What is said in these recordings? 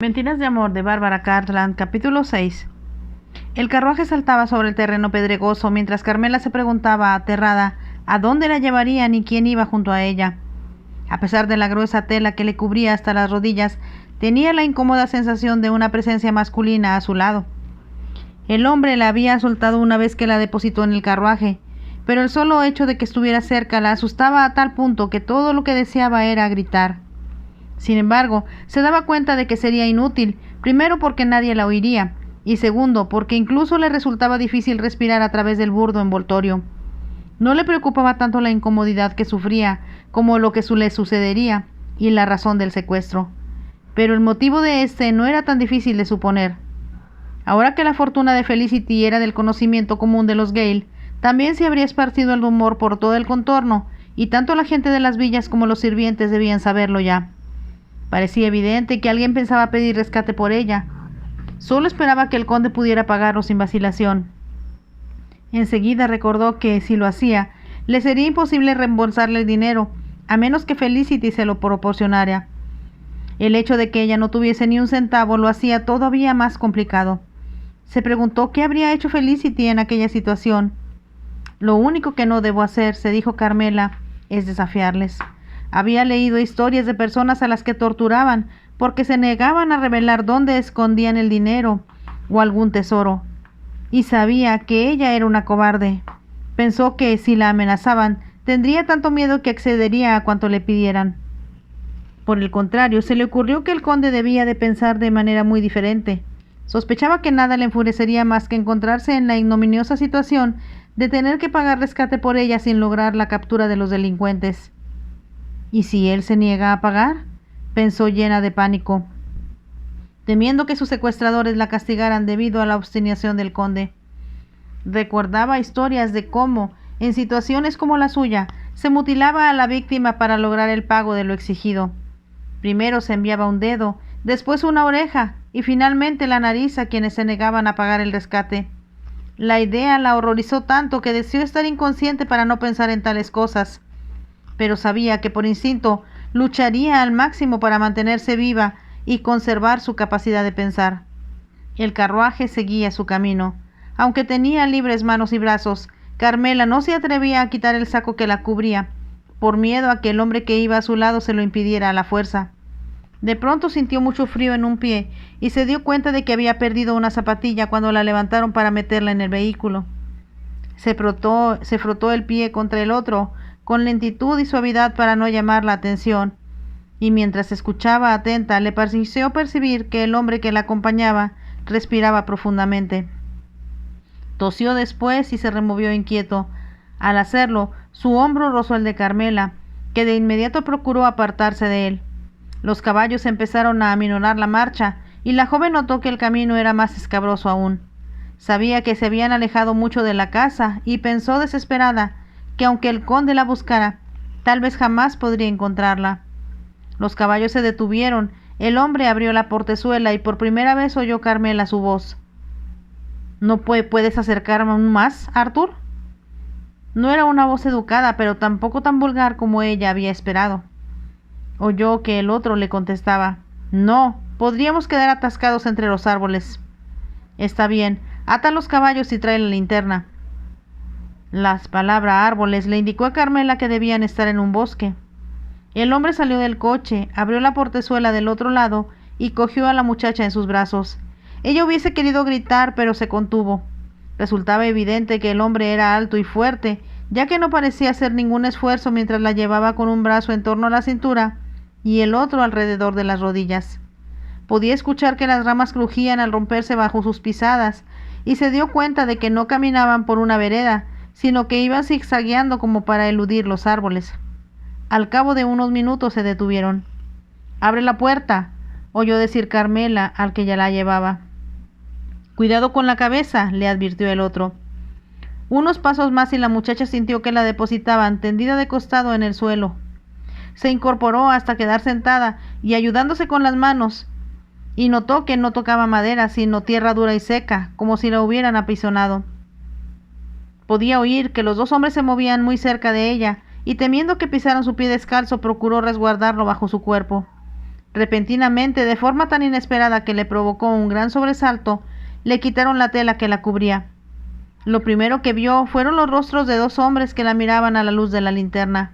Mentiras de amor de Bárbara Cartland, capítulo 6. El carruaje saltaba sobre el terreno pedregoso mientras Carmela se preguntaba, aterrada, a dónde la llevarían y quién iba junto a ella. A pesar de la gruesa tela que le cubría hasta las rodillas, tenía la incómoda sensación de una presencia masculina a su lado. El hombre la había soltado una vez que la depositó en el carruaje, pero el solo hecho de que estuviera cerca la asustaba a tal punto que todo lo que deseaba era gritar. Sin embargo, se daba cuenta de que sería inútil, primero porque nadie la oiría, y segundo porque incluso le resultaba difícil respirar a través del burdo envoltorio. No le preocupaba tanto la incomodidad que sufría como lo que le sucedería y la razón del secuestro. Pero el motivo de este no era tan difícil de suponer. Ahora que la fortuna de Felicity era del conocimiento común de los Gale, también se habría esparcido el rumor por todo el contorno, y tanto la gente de las villas como los sirvientes debían saberlo ya. Parecía evidente que alguien pensaba pedir rescate por ella. Solo esperaba que el conde pudiera pagarlo sin vacilación. Enseguida recordó que, si lo hacía, le sería imposible reembolsarle el dinero, a menos que Felicity se lo proporcionara. El hecho de que ella no tuviese ni un centavo lo hacía todavía más complicado. Se preguntó qué habría hecho Felicity en aquella situación. Lo único que no debo hacer, se dijo Carmela, es desafiarles. Había leído historias de personas a las que torturaban porque se negaban a revelar dónde escondían el dinero o algún tesoro, y sabía que ella era una cobarde. Pensó que si la amenazaban, tendría tanto miedo que accedería a cuanto le pidieran. Por el contrario, se le ocurrió que el conde debía de pensar de manera muy diferente. Sospechaba que nada le enfurecería más que encontrarse en la ignominiosa situación de tener que pagar rescate por ella sin lograr la captura de los delincuentes. ¿Y si él se niega a pagar?, pensó llena de pánico, temiendo que sus secuestradores la castigaran debido a la obstinación del conde. Recordaba historias de cómo, en situaciones como la suya, se mutilaba a la víctima para lograr el pago de lo exigido. Primero se enviaba un dedo, después una oreja y finalmente la nariz a quienes se negaban a pagar el rescate. La idea la horrorizó tanto que deseó estar inconsciente para no pensar en tales cosas, pero sabía que por instinto lucharía al máximo para mantenerse viva y conservar su capacidad de pensar. El carruaje seguía su camino. Aunque tenía libres manos y brazos, Carmela no se atrevía a quitar el saco que la cubría, por miedo a que el hombre que iba a su lado se lo impidiera a la fuerza. De pronto sintió mucho frío en un pie y se dio cuenta de que había perdido una zapatilla cuando la levantaron para meterla en el vehículo. Se frotó el pie contra el otro, con lentitud y suavidad para no llamar la atención, y mientras escuchaba atenta le pareció percibir que el hombre que la acompañaba respiraba profundamente. Tosió después y se removió inquieto. Al hacerlo, su hombro rozó el de Carmela, que de inmediato procuró apartarse de él. Los caballos empezaron a aminorar la marcha, y la joven notó que el camino era más escabroso aún. Sabía que se habían alejado mucho de la casa, y pensó desesperada que aunque el conde la buscara, tal vez jamás podría encontrarla. Los caballos se detuvieron, el hombre abrió la portezuela y por primera vez oyó Carmela su voz. ¿No puedes acercarme aún más, Arthur? No era una voz educada, pero tampoco tan vulgar como ella había esperado. Oyó que el otro le contestaba, no, podríamos quedar atascados entre los árboles. Está bien, ata los caballos y trae la linterna. La palabra árboles le indicó a Carmela que debían estar en un bosque. El hombre salió del coche, abrió la portezuela del otro lado y cogió a la muchacha en sus brazos. Ella hubiese querido gritar, pero se contuvo. Resultaba evidente que el hombre era alto y fuerte, ya que no parecía hacer ningún esfuerzo mientras la llevaba con un brazo en torno a la cintura y el otro alrededor de las rodillas. Podía escuchar que las ramas crujían al romperse bajo sus pisadas, y se dio cuenta de que no caminaban por una vereda, sino que iban zigzagueando como para eludir los árboles. Al cabo de unos minutos se detuvieron. «¡Abre la puerta!», oyó decir Carmela al que ya la llevaba. «Cuidado con la cabeza», le advirtió el otro. Unos pasos más y la muchacha sintió que la depositaban tendida de costado en el suelo. Se incorporó hasta quedar sentada y ayudándose con las manos, y notó que no tocaba madera, sino tierra dura y seca, como si la hubieran apisonado. Podía oír que los dos hombres se movían muy cerca de ella, y temiendo que pisaran su pie descalzo, procuró resguardarlo bajo su cuerpo. Repentinamente, de forma tan inesperada que le provocó un gran sobresalto, le quitaron la tela que la cubría. Lo primero que vio fueron los rostros de dos hombres que la miraban a la luz de la linterna.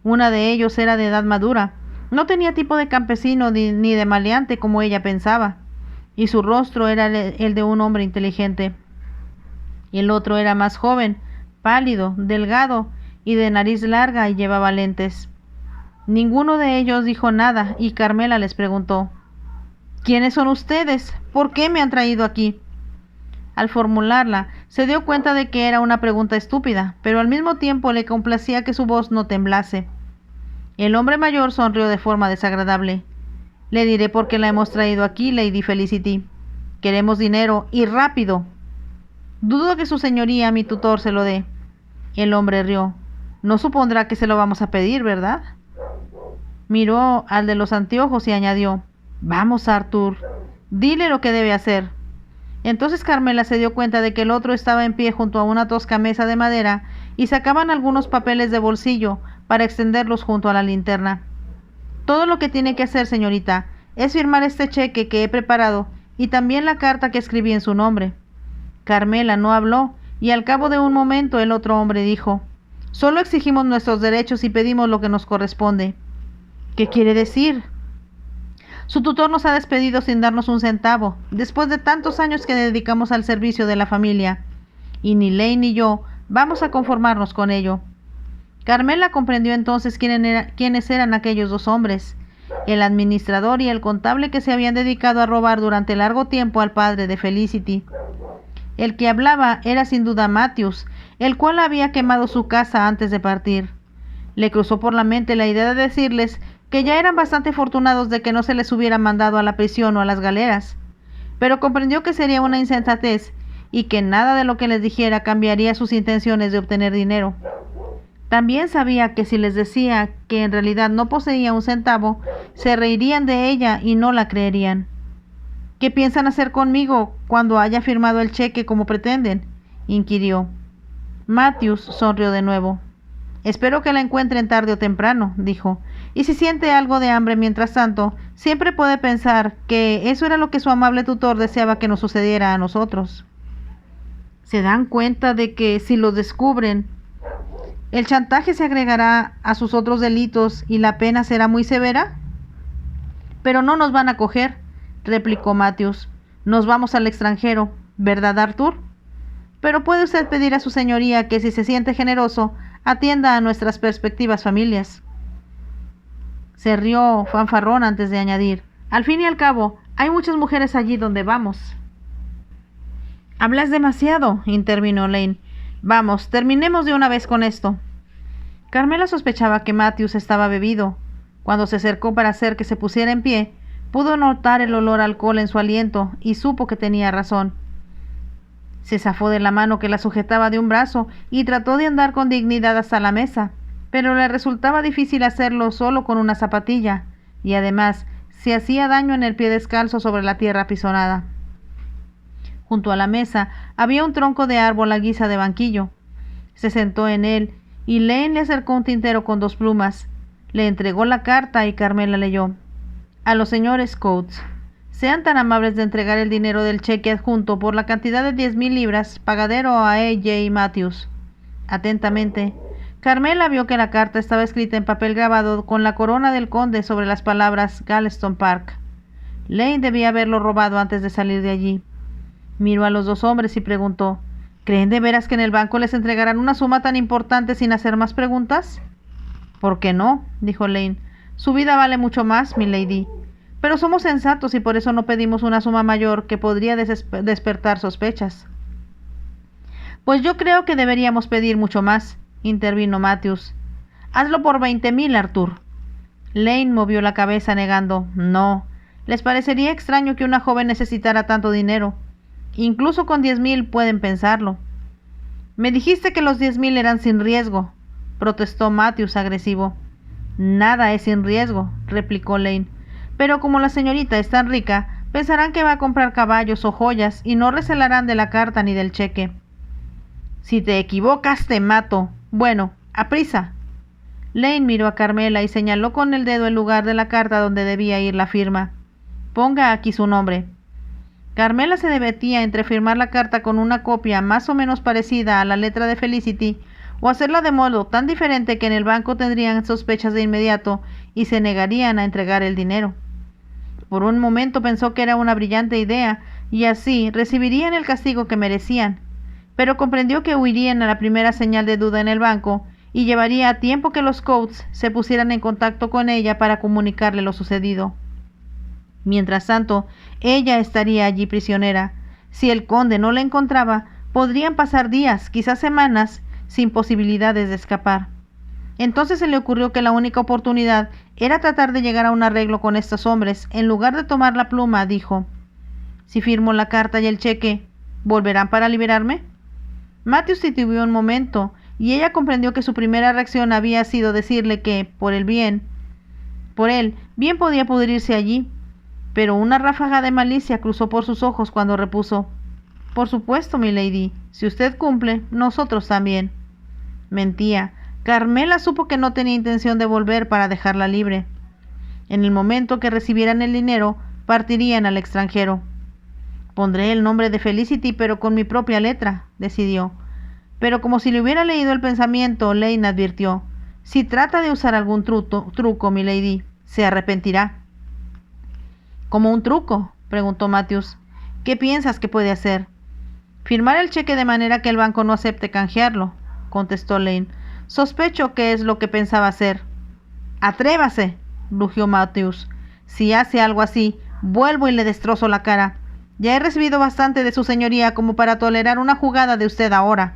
Uno de ellos era de edad madura, no tenía tipo de campesino ni de maleante como ella pensaba, y su rostro era el de un hombre inteligente. El otro era más joven, pálido, delgado y de nariz larga y llevaba lentes. Ninguno de ellos dijo nada y Carmela les preguntó: ¿Quiénes son ustedes? ¿Por qué me han traído aquí? Al formularla, se dio cuenta de que era una pregunta estúpida, pero al mismo tiempo le complacía que su voz no temblase. El hombre mayor sonrió de forma desagradable. Le diré por qué la hemos traído aquí, Lady Felicity. Queremos dinero, y rápido. Dudo que su señoría, mi tutor, se lo dé. El hombre rió. No supondrá que se lo vamos a pedir, ¿verdad? Miró al de los anteojos y añadió: Vamos, Arthur, dile lo que debe hacer. Entonces Carmela se dio cuenta de que el otro estaba en pie junto a una tosca mesa de madera y sacaban algunos papeles de bolsillo para extenderlos junto a la linterna. Todo lo que tiene que hacer, señorita, es firmar este cheque que he preparado y también la carta que escribí en su nombre. Carmela no habló y al cabo de un momento el otro hombre dijo: Solo exigimos nuestros derechos y pedimos lo que nos corresponde. ¿Qué quiere decir? Su tutor nos ha despedido sin darnos un centavo, después de tantos años que dedicamos al servicio de la familia, y ni Lane ni yo vamos a conformarnos con ello. Carmela comprendió entonces quiénes eran aquellos dos hombres, el administrador y el contable que se habían dedicado a robar durante largo tiempo al padre de Felicity. El que hablaba era sin duda Matthews, el cual había quemado su casa antes de partir. Le cruzó por la mente la idea de decirles que ya eran bastante afortunados de que no se les hubiera mandado a la prisión o a las galeras, pero comprendió que sería una insensatez y que nada de lo que les dijera cambiaría sus intenciones de obtener dinero. También sabía que si les decía que en realidad no poseía un centavo, se reirían de ella y no la creerían. ¿Qué piensan hacer conmigo cuando haya firmado el cheque como pretenden?, inquirió. Matthews sonrió de nuevo. Espero que la encuentren tarde o temprano, dijo, y si siente algo de hambre mientras tanto, siempre puede pensar que eso era lo que su amable tutor deseaba que nos sucediera a nosotros. ¿Se dan cuenta de que si los descubren, el chantaje se agregará a sus otros delitos y la pena será muy severa? Pero no nos van a coger, replicó Matthews. Nos vamos al extranjero, ¿verdad, Arthur? Pero puede usted pedir a su señoría que, si se siente generoso, atienda a nuestras perspectivas familias. Se rió fanfarrón antes de añadir: Al fin y al cabo, hay muchas mujeres allí donde vamos. Hablas demasiado, intervino Lane. Vamos, terminemos de una vez con esto. Carmela sospechaba que Matthews estaba bebido. Cuando se acercó para hacer que se pusiera en pie, pudo notar el olor a alcohol en su aliento y supo que tenía razón. Se zafó de la mano que la sujetaba de un brazo y trató de andar con dignidad hasta la mesa, pero le resultaba difícil hacerlo solo con una zapatilla, y además se hacía daño en el pie descalzo sobre la tierra apisonada. Junto a la mesa había un tronco de árbol a guisa de banquillo. Se sentó en él y Lane le acercó un tintero con 2 plumas. Le entregó la carta y Carmela leyó: A los señores Coates. Sean tan amables de entregar el dinero del cheque adjunto por la cantidad de 10,000 libras, pagadero a A.J. Matthews. Atentamente. Carmela vio que la carta estaba escrita en papel grabado con la corona del conde sobre las palabras Galston Park. Lane debía haberlo robado antes de salir de allí. Miró a los 2 hombres y preguntó: ¿Creen de veras que en el banco les entregarán una suma tan importante sin hacer más preguntas? ¿Por qué no?, dijo Lane. Su vida vale mucho más, milady. Pero somos sensatos y por eso no pedimos una suma mayor que podría despertar sospechas. Pues yo creo que deberíamos pedir mucho más, intervino Matthews. Hazlo por 20,000, Arthur. Lane movió la cabeza negando. No, les parecería extraño que una joven necesitara tanto dinero. Incluso con 10,000 pueden pensarlo. Me dijiste que los 10,000 eran sin riesgo, protestó Matthews agresivo. Nada es sin riesgo, replicó Lane. Pero como la señorita es tan rica, pensarán que va a comprar caballos o joyas y no recelarán de la carta ni del cheque. Si te equivocas, te mato. Bueno, aprisa. Lane miró a Carmela y señaló con el dedo el lugar de la carta donde debía ir la firma. Ponga aquí su nombre. Carmela se debatía entre firmar la carta con una copia más o menos parecida a la letra de Felicity o hacerla de modo tan diferente que en el banco tendrían sospechas de inmediato y se negarían a entregar el dinero. Por un momento pensó que era una brillante idea y así recibirían el castigo que merecían, pero comprendió que huirían a la primera señal de duda en el banco y llevaría tiempo que los Coates se pusieran en contacto con ella para comunicarle lo sucedido. Mientras tanto, ella estaría allí prisionera. Si el conde no la encontraba, podrían pasar días, quizás semanas, sin posibilidades de escapar. Entonces se le ocurrió que la única oportunidad era tratar de llegar a un arreglo con estos hombres. En lugar de tomar la pluma, dijo: «Si firmo la carta y el cheque, ¿volverán para liberarme?». Matthews titubeó un momento, y ella comprendió que su primera reacción había sido decirle que, por él bien podía pudrirse allí, pero una ráfaga de malicia cruzó por sus ojos cuando repuso: «Por supuesto, milady, si usted cumple, nosotros también». Mentía. Carmela supo que no tenía intención de volver para dejarla libre. En el momento que recibieran el dinero, partirían al extranjero. «Pondré el nombre de Felicity, pero con mi propia letra», decidió. Pero como si le hubiera leído el pensamiento, Lane advirtió: «Si trata de usar algún truco, milady, se arrepentirá». «¿Como un truco?», preguntó Matthews. «¿Qué piensas que puede hacer?». «Firmar el cheque de manera que el banco no acepte canjearlo», contestó Lane. «Sospecho que es lo que pensaba hacer». «Atrévase», rugió Matthews. «Si hace algo así, vuelvo y le destrozo la cara. Ya he recibido bastante de su señoría como para tolerar una jugada de usted ahora».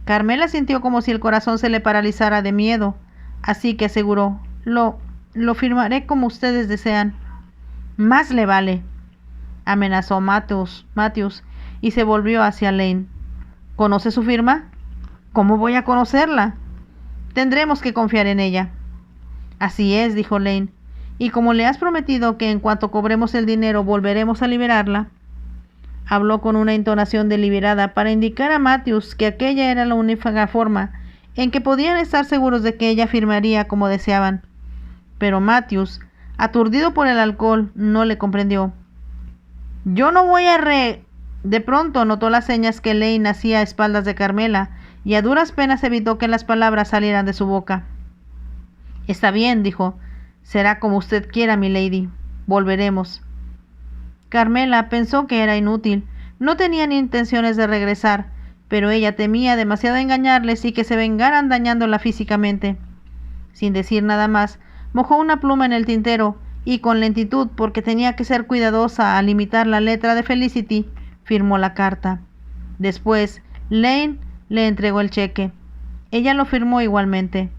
Carmela sintió como si el corazón se le paralizara de miedo, así que aseguró: Lo firmaré como ustedes desean». «Más le vale», amenazó Matthews, y se volvió hacia Lane. «¿Conoce su firma?». «¿Cómo voy a conocerla?». «Tendremos que confiar en ella». «Así es», dijo Lane. «Y como le has prometido que en cuanto cobremos el dinero volveremos a liberarla». Habló con una entonación deliberada para indicar a Matthews que aquella era la única forma en que podían estar seguros de que ella firmaría como deseaban. Pero Matthews, aturdido por el alcohol, no le comprendió. «Yo no voy a De pronto notó las señas que Lane hacía a espaldas de Carmela y a duras penas evitó que las palabras salieran de su boca. «Está bien», dijo. «Será como usted quiera, milady. Volveremos». Carmela pensó que era inútil. No tenían intenciones de regresar, pero ella temía demasiado engañarles y que se vengaran dañándola físicamente. Sin decir nada más, mojó una pluma en el tintero y con lentitud, porque tenía que ser cuidadosa al imitar la letra de Felicity, firmó la carta. Después, Lane le entregó el cheque. Ella lo firmó igualmente.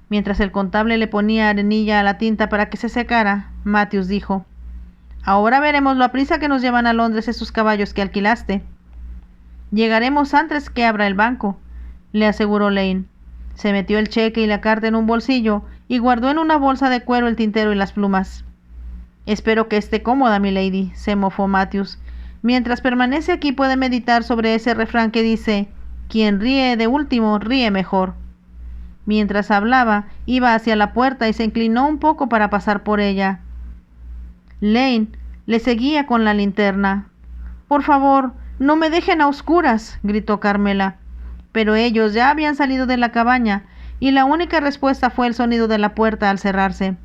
Mientras el contable le ponía arenilla a la tinta para que se secara, Matthews dijo: «Ahora veremos lo aprisa que nos llevan a Londres esos caballos que alquilaste». «Llegaremos antes que abra el banco», le aseguró Lane. Se metió el cheque y la carta en un bolsillo y guardó en una bolsa de cuero el tintero y las plumas. «Espero que esté cómoda, milady», se mofó Matthews. «Mientras permanece aquí puede meditar sobre ese refrán que dice: quien ríe de último ríe mejor». Mientras hablaba, iba hacia la puerta y se inclinó un poco para pasar por ella. Lane le seguía con la linterna. «Por favor, no me dejen a oscuras», gritó Carmela. Pero ellos ya habían salido de la cabaña, y la única respuesta fue el sonido de la puerta al cerrarse.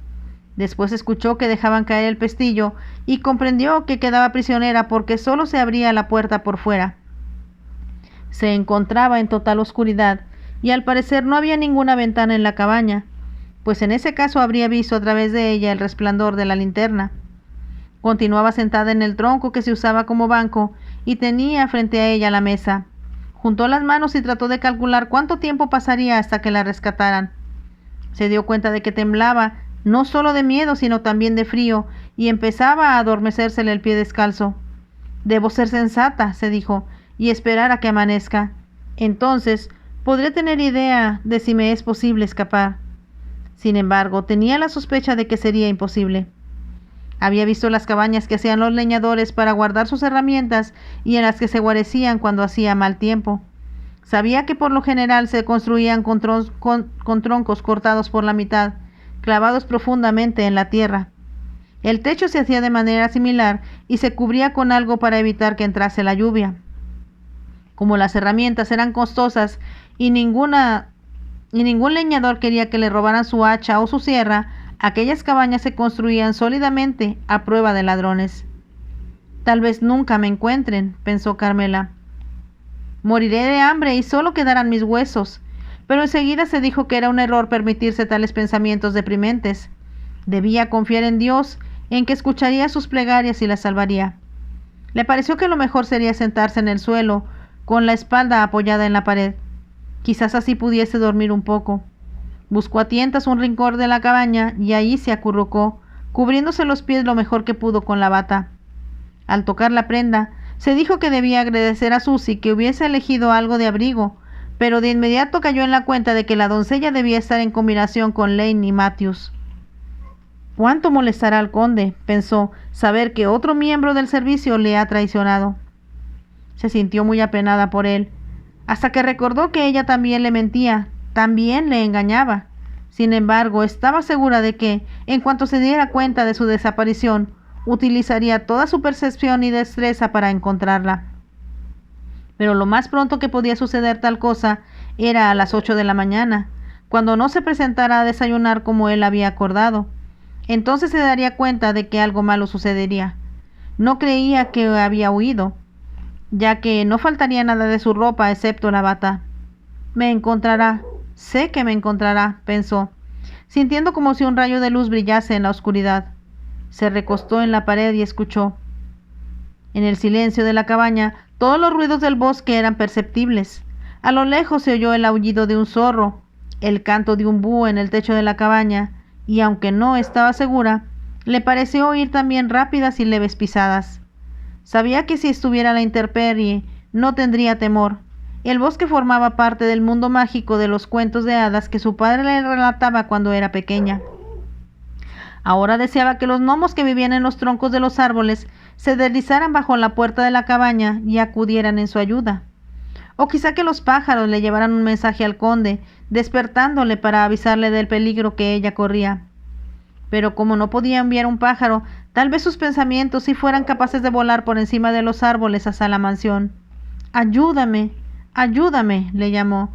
Después escuchó que dejaban caer el pestillo y comprendió que quedaba prisionera porque solo se abría la puerta por fuera. Se encontraba en total oscuridad y al parecer no había ninguna ventana en la cabaña, pues en ese caso habría visto a través de ella el resplandor de la linterna. Continuaba sentada en el tronco que se usaba como banco y tenía frente a ella la mesa. Juntó las manos y trató de calcular cuánto tiempo pasaría hasta que la rescataran. Se dio cuenta de que temblaba, no solo de miedo, sino también de frío, y empezaba a adormecérsele el pie descalzo. «Debo ser sensata», se dijo, «y esperar a que amanezca. Entonces podré tener idea de si me es posible escapar». Sin embargo, tenía la sospecha de que sería imposible. Había visto las cabañas que hacían los leñadores para guardar sus herramientas y en las que se guarecían cuando hacía mal tiempo. Sabía que por lo general se construían con troncos cortados por la mitad, clavados profundamente en la tierra. El techo se hacía de manera similar y se cubría con algo para evitar que entrase la lluvia. Como las herramientas eran costosas y ningún leñador quería que le robaran su hacha o su sierra, aquellas cabañas se construían sólidamente a prueba de ladrones. Tal vez nunca me encuentren, pensó Carmela. Moriré de hambre y solo quedarán mis huesos. Pero enseguida se dijo que era un error permitirse tales pensamientos deprimentes. Debía confiar en Dios, en que escucharía sus plegarias y las salvaría. Le pareció que lo mejor sería sentarse en el suelo, con la espalda apoyada en la pared. Quizás así pudiese dormir un poco. Buscó a tientas un rincón de la cabaña y ahí se acurrucó, cubriéndose los pies lo mejor que pudo con la bata. Al tocar la prenda, se dijo que debía agradecer a Susie que hubiese elegido algo de abrigo, pero de inmediato cayó en la cuenta de que la doncella debía estar en combinación con Lane y Matthews. ¿Cuánto molestará al conde?, pensó, saber que otro miembro del servicio le ha traicionado. Se sintió muy apenada por él, hasta que recordó que ella también le mentía, también le engañaba. Sin embargo, estaba segura de que, en cuanto se diera cuenta de su desaparición, utilizaría toda su percepción y destreza para encontrarla. Pero lo más pronto que podía suceder tal cosa era a las 8 de la mañana, cuando no se presentara a desayunar como él había acordado. Entonces se daría cuenta de que algo malo sucedería. No creía que había huido, ya que no faltaría nada de su ropa excepto la bata. Me encontrará, sé que me encontrará, pensó, sintiendo como si un rayo de luz brillase en la oscuridad. Se recostó en la pared y escuchó. En el silencio de la cabaña, todos los ruidos del bosque eran perceptibles. A lo lejos se oyó el aullido de un zorro, el canto de un búho en el techo de la cabaña, y aunque no estaba segura, le pareció oír también rápidas y leves pisadas. Sabía que si estuviera a la intemperie no tendría temor. El bosque formaba parte del mundo mágico de los cuentos de hadas que su padre le relataba cuando era pequeña. Ahora deseaba que los gnomos que vivían en los troncos de los árboles se deslizaran bajo la puerta de la cabaña y acudieran en su ayuda. O quizá que los pájaros le llevaran un mensaje al conde, despertándole para avisarle del peligro que ella corría. Pero como no podía enviar un pájaro, tal vez sus pensamientos sí fueran capaces de volar por encima de los árboles hasta la mansión. «Ayúdame, ayúdame», le llamó,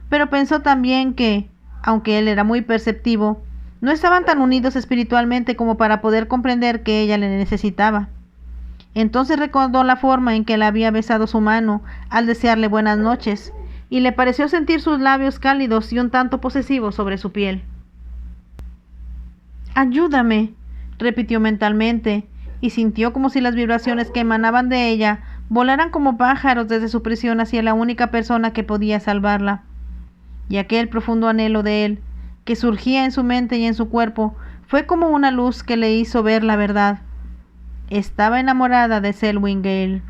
pero pensó también que, aunque él era muy perceptivo, no estaban tan unidos espiritualmente como para poder comprender que ella le necesitaba. Entonces recordó la forma en que le había besado su mano al desearle buenas noches, y le pareció sentir sus labios cálidos y un tanto posesivos sobre su piel. «Ayúdame», repitió mentalmente, y sintió como si las vibraciones que emanaban de ella volaran como pájaros desde su prisión hacia la única persona que podía salvarla. Y aquel profundo anhelo de él, que surgía en su mente y en su cuerpo, fue como una luz que le hizo ver la verdad. Estaba enamorada de Selwyn Gale.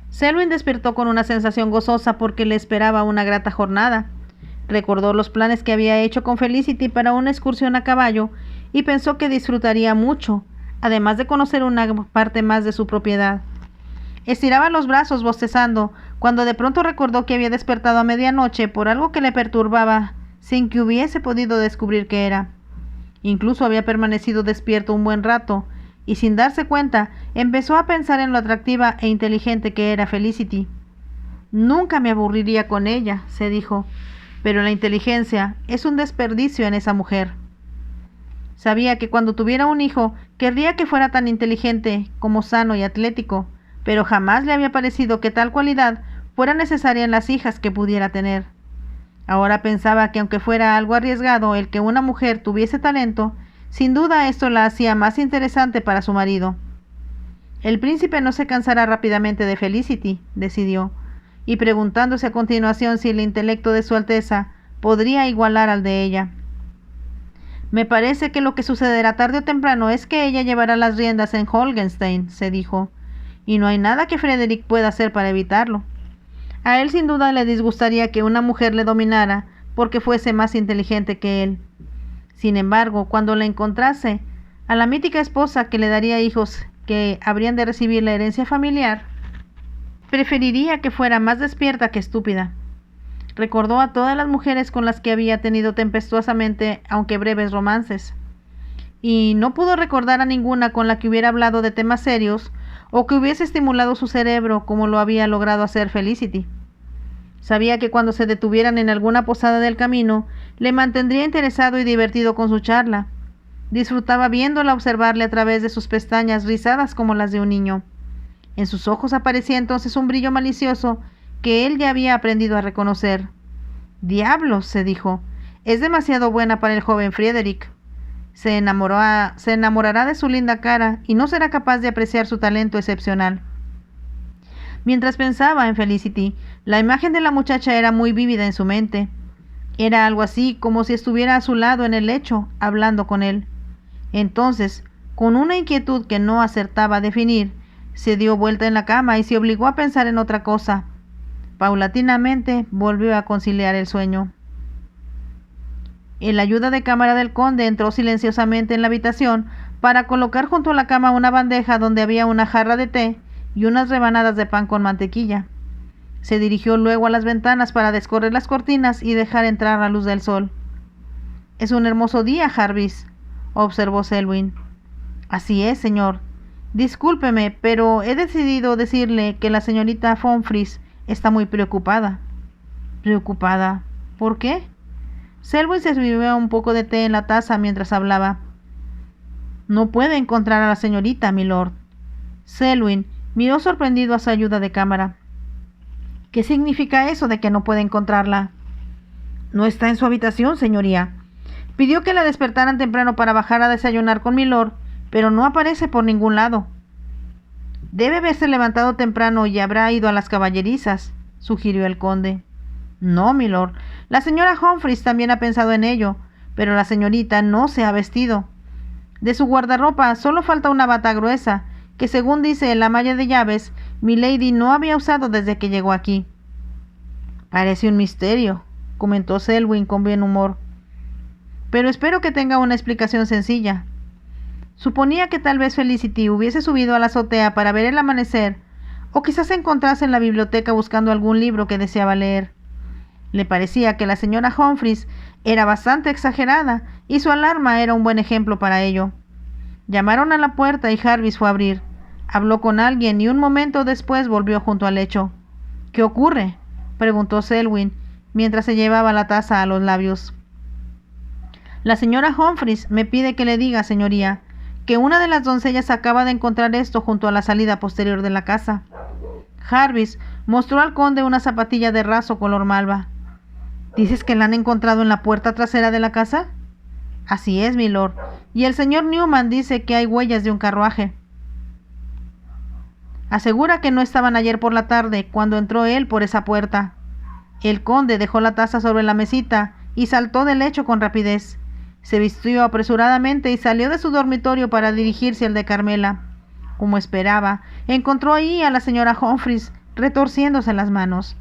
Selwyn despertó con una sensación gozosa porque le esperaba una grata jornada. Recordó los planes que había hecho con Felicity para una excursión a caballo y pensó que disfrutaría mucho, además de conocer una parte más de su propiedad. Estiraba los brazos bostezando, cuando de pronto recordó que había despertado a medianoche por algo que le perturbaba, sin que hubiese podido descubrir qué era. Incluso había permanecido despierto un buen rato, y sin darse cuenta, empezó a pensar en lo atractiva e inteligente que era Felicity. Nunca me aburriría con ella, se dijo, pero la inteligencia es un desperdicio en esa mujer. Sabía que cuando tuviera un hijo, querría que fuera tan inteligente como sano y atlético, pero jamás le había parecido que tal cualidad fuera necesaria en las hijas que pudiera tener. Ahora pensaba que aunque fuera algo arriesgado el que una mujer tuviese talento, sin duda esto la hacía más interesante para su marido. El príncipe no se cansará rápidamente de Felicity, decidió, y preguntándose a continuación si el intelecto de su Alteza podría igualar al de ella. Me parece que lo que sucederá tarde o temprano es que ella llevará las riendas en Holgenstein, se dijo, y no hay nada que Frederick pueda hacer para evitarlo. A él sin duda le disgustaría que una mujer le dominara porque fuese más inteligente que él. Sin embargo, cuando la encontrase, a la mítica esposa que le daría hijos que habrían de recibir la herencia familiar, Preferiría que fuera más despierta que estúpida. Recordó a todas las mujeres con las que había tenido tempestuosamente, aunque breves romances, y no pudo recordar a ninguna con la que hubiera hablado de temas serios o que hubiese estimulado su cerebro como lo había logrado hacer Felicity. Sabía que cuando se detuvieran en alguna posada del camino, le mantendría interesado y divertido con su charla. Disfrutaba viéndola observarle a través de sus pestañas rizadas como las de un niño. En sus ojos aparecía entonces un brillo malicioso que él ya había aprendido a reconocer. «Diablos», se dijo, «es demasiado buena para el joven Frederick. Se enamorará de su linda cara y no será capaz de apreciar su talento excepcional». Mientras pensaba en Felicity, la imagen de la muchacha era muy vívida en su mente. Era algo así como si estuviera a su lado en el lecho, hablando con él. Entonces, con una inquietud que no acertaba a definir, se dio vuelta en la cama y se obligó a pensar en otra cosa. Paulatinamente volvió a conciliar el sueño. El ayuda de cámara del conde entró silenciosamente en la habitación para colocar junto a la cama una bandeja donde había una jarra de té y unas rebanadas de pan con mantequilla. Se dirigió luego a las ventanas para descorrer las cortinas y dejar entrar la luz del sol. «Es un hermoso día, Jarvis», observó Selwyn. «Así es, señor. Discúlpeme, pero he decidido decirle que la señorita Humphreys está muy preocupada». «¿Preocupada? ¿Por qué?» Selwyn se sirvió un poco de té en la taza mientras hablaba. «No puede encontrar a la señorita, milord». Selwyn miró sorprendido a su ayuda de cámara. «¿Qué significa eso de que no puede encontrarla?» «No está en su habitación, señoría. Pidió que la despertaran temprano para bajar a desayunar con milord, pero no aparece por ningún lado». «Debe haberse levantado temprano y habrá ido a las caballerizas», sugirió el conde. «No, milord. La señora Humphreys también ha pensado en ello, pero la señorita no se ha vestido. De su guardarropa solo falta una bata gruesa, que según dice la malla de llaves, milady no había usado desde que llegó aquí». «Parece un misterio», comentó Selwyn con buen humor. «Pero espero que tenga una explicación sencilla. Suponía que tal vez Felicity hubiese subido a la azotea para ver el amanecer, o quizás se encontrase en la biblioteca buscando algún libro que deseaba leer. Le parecía que la señora Humphreys era bastante exagerada, y su alarma era un buen ejemplo para ello. Llamaron a la puerta y Jarvis fue a abrir. Habló con alguien y un momento después volvió junto al lecho. «¿Qué ocurre?», preguntó Selwyn, mientras se llevaba la taza a los labios. «La señora Humphreys me pide que le diga, señoría, que una de las doncellas acaba de encontrar esto junto a la salida posterior de la casa». Jarvis mostró al conde una zapatilla de raso color malva. «¿Dices que la han encontrado en la puerta trasera de la casa?» «Así es, milord, y el señor Newman dice que hay huellas de un carruaje. Asegura que no estaban ayer por la tarde cuando entró él por esa puerta». El conde dejó la taza sobre la mesita y saltó del lecho con rapidez. Se vistió apresuradamente y salió de su dormitorio para dirigirse al de Carmela. Como esperaba, encontró ahí a la señora Humphreys retorciéndose las manos.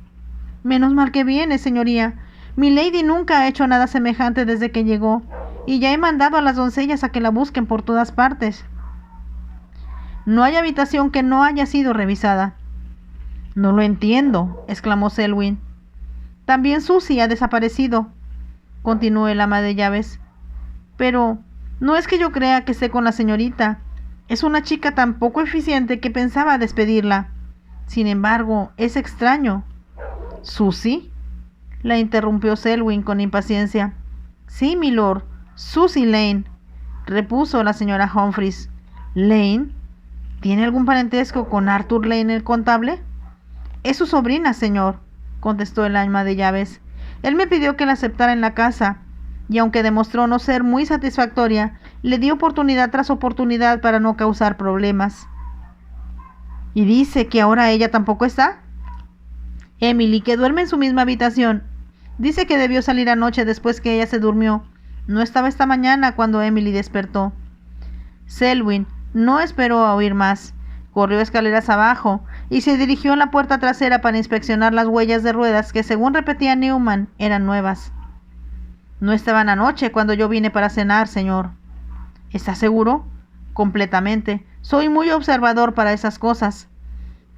«Menos mal que viene, señoría. Milady nunca ha hecho nada semejante desde que llegó, y ya he mandado a las doncellas a que la busquen por todas partes. No hay habitación que no haya sido revisada». «No lo entiendo», exclamó Selwyn. «También Susie ha desaparecido», continuó el ama de llaves. «Pero no es que yo crea que esté con la señorita. Es una chica tan poco eficiente que pensaba despedirla. Sin embargo, es extraño». «¿Susie?», la interrumpió Selwyn con impaciencia. «Sí, milord, Susie Lane», repuso la señora Humphreys. «¿Lane? ¿Tiene algún parentesco con Arthur Lane el contable?» «Es su sobrina, señor», contestó el ama de llaves. «Él me pidió que la aceptara en la casa, y aunque demostró no ser muy satisfactoria, le di oportunidad tras oportunidad para no causar problemas». «¿Y dice que ahora ella tampoco está?» «Emily, que duerme en su misma habitación, dice que debió salir anoche después que ella se durmió. No estaba esta mañana cuando Emily despertó». Selwyn no esperó a oír más. Corrió escaleras abajo y se dirigió a la puerta trasera para inspeccionar las huellas de ruedas que, según repetía Newman, eran nuevas. «No estaban anoche cuando yo vine para cenar, señor». «¿Está seguro?» «Completamente. Soy muy observador para esas cosas».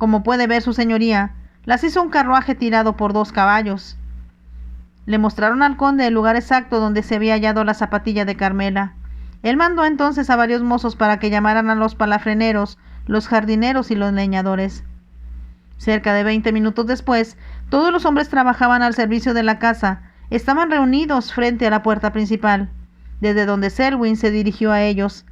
Como puede ver su señoría, las hizo un carruaje tirado por 2 caballos. Le mostraron al conde el lugar exacto donde se había hallado la zapatilla de Carmela. Él mandó entonces a varios mozos para que llamaran a los palafreneros, los jardineros y los leñadores. Cerca de 20 minutos después, todos los hombres trabajaban al servicio de la casa. Estaban reunidos frente a la puerta principal, desde donde Selwyn se dirigió a ellos.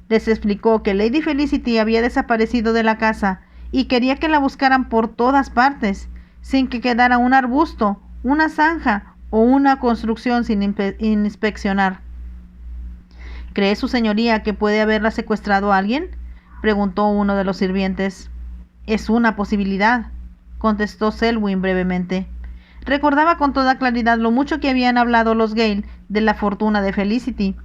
Les explicó que Lady Felicity había desaparecido de la casa y quería que la buscaran por todas partes, sin que quedara un arbusto, una zanja o una construcción sin inspeccionar. ¿Cree su señoría que puede haberla secuestrado a alguien?, preguntó uno de los sirvientes. Es una posibilidad, contestó Selwyn brevemente. Recordaba con toda claridad lo mucho que habían hablado los Gale de la fortuna de Felicity,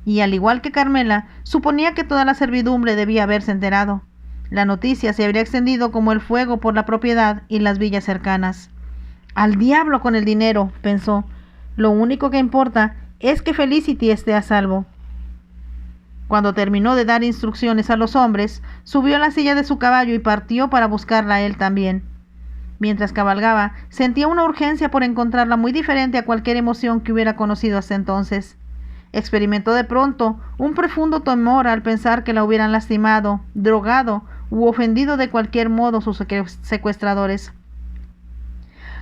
y al igual que Carmela, suponía que toda la servidumbre debía haberse enterado. La noticia se habría extendido como el fuego por la propiedad y las villas cercanas. Al diablo con el dinero, pensó. Lo único que importa es que Felicity esté a salvo. Cuando terminó de dar instrucciones a los hombres, subió a la silla de su caballo y partió para buscarla a él también. Mientras cabalgaba, sentía una urgencia por encontrarla muy diferente a cualquier emoción que hubiera conocido hasta entonces. Experimentó de pronto un profundo temor al pensar que la hubieran lastimado, drogado u ofendido de cualquier modo sus secuestradores.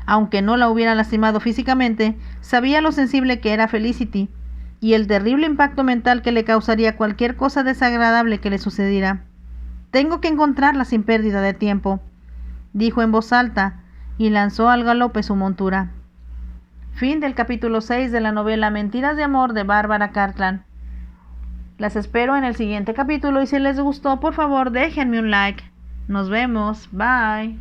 Aunque no la hubieran lastimado físicamente, sabía lo sensible que era Felicity y el terrible impacto mental que le causaría cualquier cosa desagradable que le sucediera. Tengo que encontrarla sin pérdida de tiempo, dijo en voz alta, y lanzó al galope su montura. Fin del capítulo 6 de la novela Mentiras de amor de Bárbara Cartland. Las espero en el siguiente capítulo y si les gustó, por favor déjenme un like. Nos vemos. Bye.